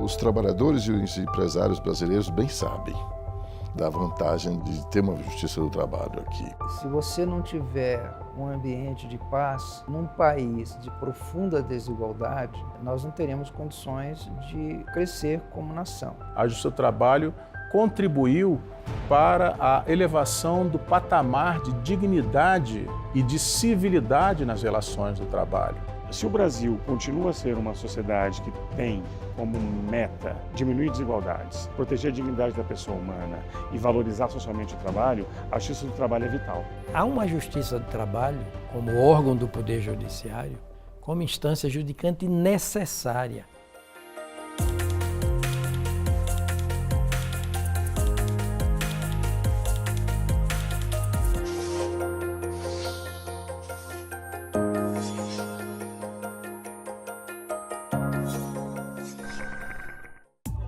Os trabalhadores e os empresários brasileiros bem sabem da vantagem de ter uma justiça do trabalho aqui. Se você não tiver um ambiente de paz, num país de profunda desigualdade, nós não teremos condições de crescer como nação. A Justiça do Trabalho contribuiu para a elevação do patamar de dignidade e de civilidade nas relações do trabalho. Se o Brasil continua a ser uma sociedade que tem como meta diminuir desigualdades, proteger a dignidade da pessoa humana e valorizar socialmente o trabalho, a Justiça do Trabalho é vital. Há uma Justiça do Trabalho como órgão do Poder Judiciário, como instância judicante necessária.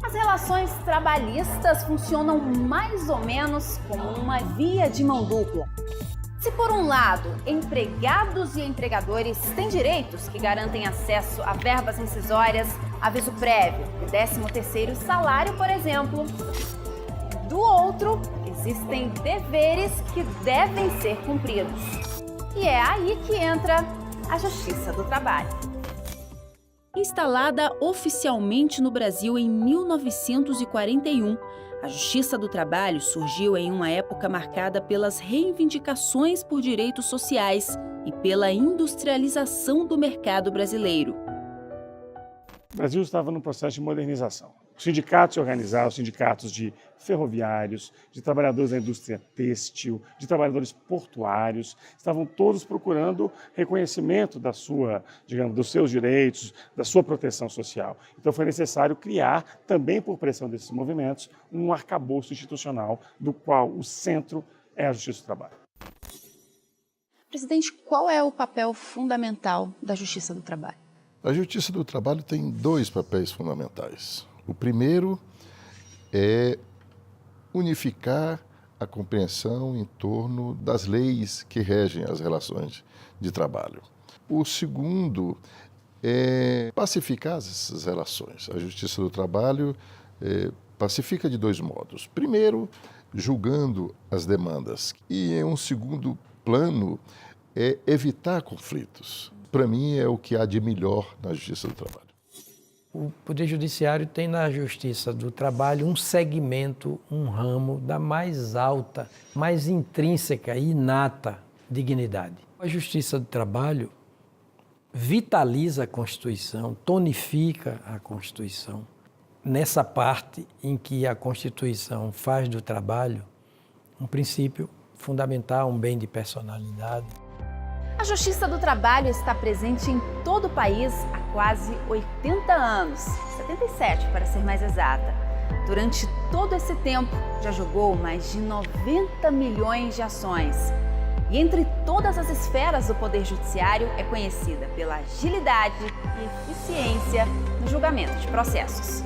As relações trabalhistas funcionam mais ou menos como uma via de mão dupla. Se por um lado, empregados e empregadores têm direitos que garantem acesso a verbas rescisórias, aviso prévio e 13º salário, por exemplo, do outro, existem deveres que devem ser cumpridos. E é aí que entra a Justiça do Trabalho. Instalada oficialmente no Brasil em 1941, a Justiça do Trabalho surgiu em uma época marcada pelas reivindicações por direitos sociais e pela industrialização do mercado brasileiro. O Brasil estava num processo de modernização. Os sindicatos se organizaram, os sindicatos de ferroviários, de trabalhadores da indústria têxtil, de trabalhadores portuários, estavam todos procurando reconhecimento da sua, digamos, dos seus direitos, da sua proteção social. Então foi necessário criar, também por pressão desses movimentos, um arcabouço institucional do qual o centro é a Justiça do Trabalho. Presidente, qual é o papel fundamental da Justiça do Trabalho? A Justiça do Trabalho tem dois papéis fundamentais. O primeiro é unificar a compreensão em torno das leis que regem as relações de trabalho. O segundo é pacificar essas relações. A Justiça do Trabalho pacifica de dois modos. Primeiro, julgando as demandas. E em um segundo plano, é evitar conflitos. Para mim, é o que há de melhor na Justiça do Trabalho. O Poder Judiciário tem na Justiça do Trabalho um segmento, um ramo da mais alta, mais intrínseca e inata dignidade. A Justiça do Trabalho vitaliza a Constituição, tonifica a Constituição, nessa parte em que a Constituição faz do trabalho um princípio fundamental, um bem de personalidade. A Justiça do Trabalho está presente em todo o país há quase 80 anos, 77 para ser mais exata. Durante todo esse tempo, já julgou mais de 90 milhões de ações. E entre todas as esferas do Poder Judiciário é conhecida pela agilidade e eficiência no julgamento de processos.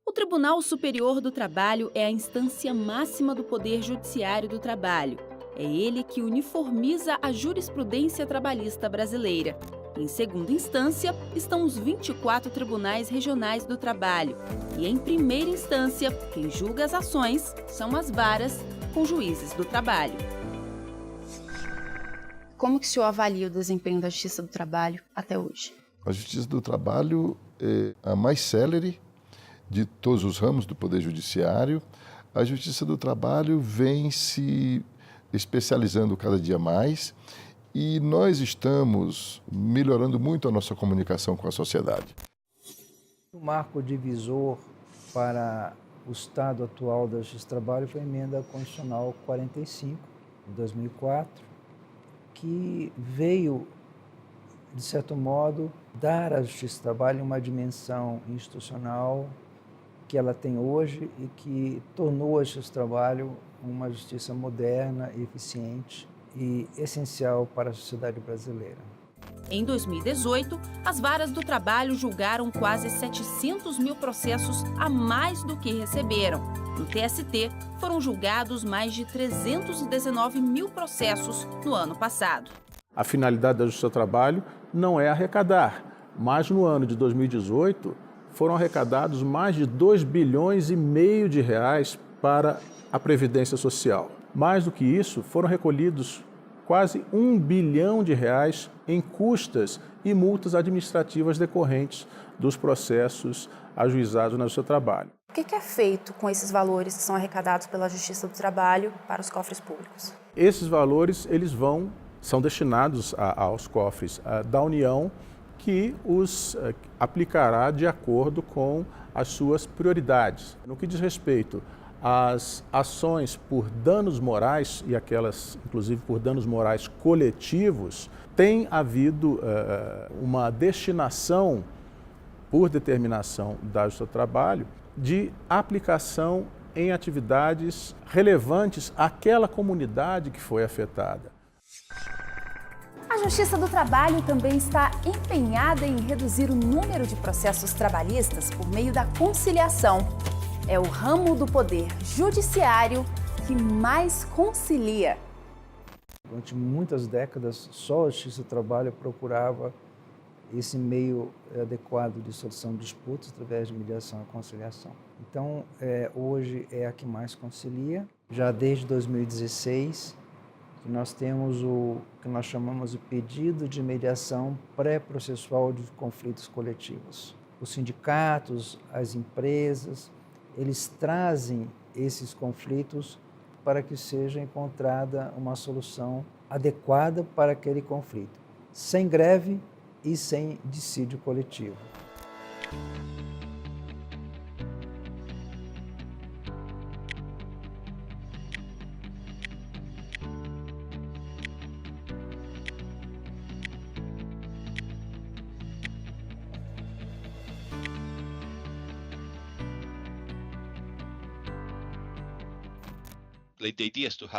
O Tribunal Superior do Trabalho é a instância máxima do Poder Judiciário do Trabalho. É ele que uniformiza a jurisprudência trabalhista brasileira. Em segunda instância, estão os 24 tribunais regionais do trabalho. E em primeira instância, quem julga as ações são as varas com juízes do trabalho. Como que o senhor avalia o desempenho da Justiça do Trabalho até hoje? A Justiça do Trabalho é a mais célere de todos os ramos do Poder Judiciário. A Justiça do Trabalho vem se especializando cada dia mais e nós estamos melhorando muito a nossa comunicação com a sociedade. O marco divisor para o estado atual da Justiça do Trabalho foi a Emenda Constitucional 45, de 2004, que veio, de certo modo, dar à Justiça do Trabalho uma dimensão institucional que ela tem hoje e que tornou a Justiça do Trabalho uma justiça moderna, eficiente e essencial para a sociedade brasileira. Em 2018, as varas do trabalho julgaram quase 700 mil processos a mais do que receberam. No TST, foram julgados mais de 319 mil processos no ano passado. A finalidade da Justiça do Trabalho não é arrecadar, mas no ano de 2018 foram arrecadados mais de 2,5 bilhões de reais para a Previdência Social. Mais do que isso, foram recolhidos quase 1 bilhão de reais em custas e multas administrativas decorrentes dos processos ajuizados na Justiça do Trabalho. O que é feito com esses valores que são arrecadados pela Justiça do Trabalho para os cofres públicos? Esses valores são destinados aos cofres da União, que os aplicará de acordo com as suas prioridades. No que diz respeito às ações por danos morais, e aquelas, inclusive, por danos morais coletivos, tem havido uma destinação, por determinação da Justiça do Trabalho, de aplicação em atividades relevantes àquela comunidade que foi afetada. A Justiça do Trabalho também está empenhada em reduzir o número de processos trabalhistas por meio da conciliação. É o ramo do poder judiciário que mais concilia. Durante muitas décadas, só a Justiça do Trabalho procurava esse meio adequado de solução de disputas através de mediação e conciliação. Então, hoje é a que mais concilia. Já desde 2016, que nós temos o que nós chamamos de pedido de mediação pré-processual de conflitos coletivos. Os sindicatos, as empresas, eles trazem esses conflitos para que seja encontrada uma solução adequada para aquele conflito, sem greve e sem dissídio coletivo.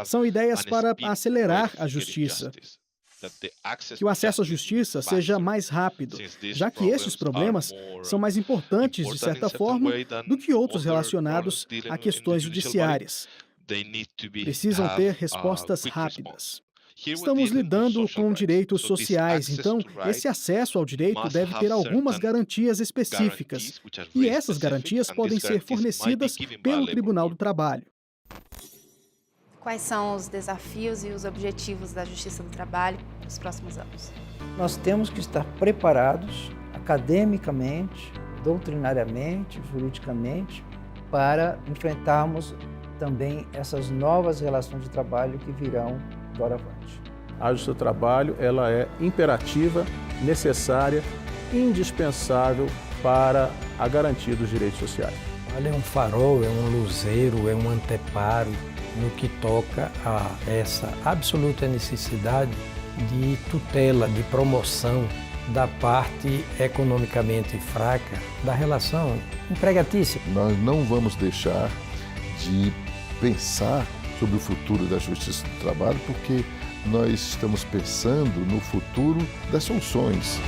São ideias para acelerar a justiça, que o acesso à justiça seja mais rápido, já que estes problemas são mais importantes, de certa forma, do que outros relacionados a questões judiciárias. Precisam ter respostas rápidas. Estamos lidando com direitos sociais, então esse acesso ao direito deve ter algumas garantias específicas, e essas garantias podem ser fornecidas pelo Tribunal do Trabalho. Quais são os desafios e os objetivos da Justiça do Trabalho nos próximos anos? Nós temos que estar preparados academicamente, doutrinariamente, juridicamente, para enfrentarmos também essas novas relações de trabalho que virão doravante. A Justiça do Trabalho ela é imperativa, necessária, indispensável para a garantia dos direitos sociais. Ela é um farol, é um luzeiro, é um anteparo no que toca a essa absoluta necessidade de tutela, de promoção da parte economicamente fraca da relação empregatícia. Nós não vamos deixar de pensar sobre o futuro da Justiça do Trabalho, porque nós estamos pensando no futuro das soluções.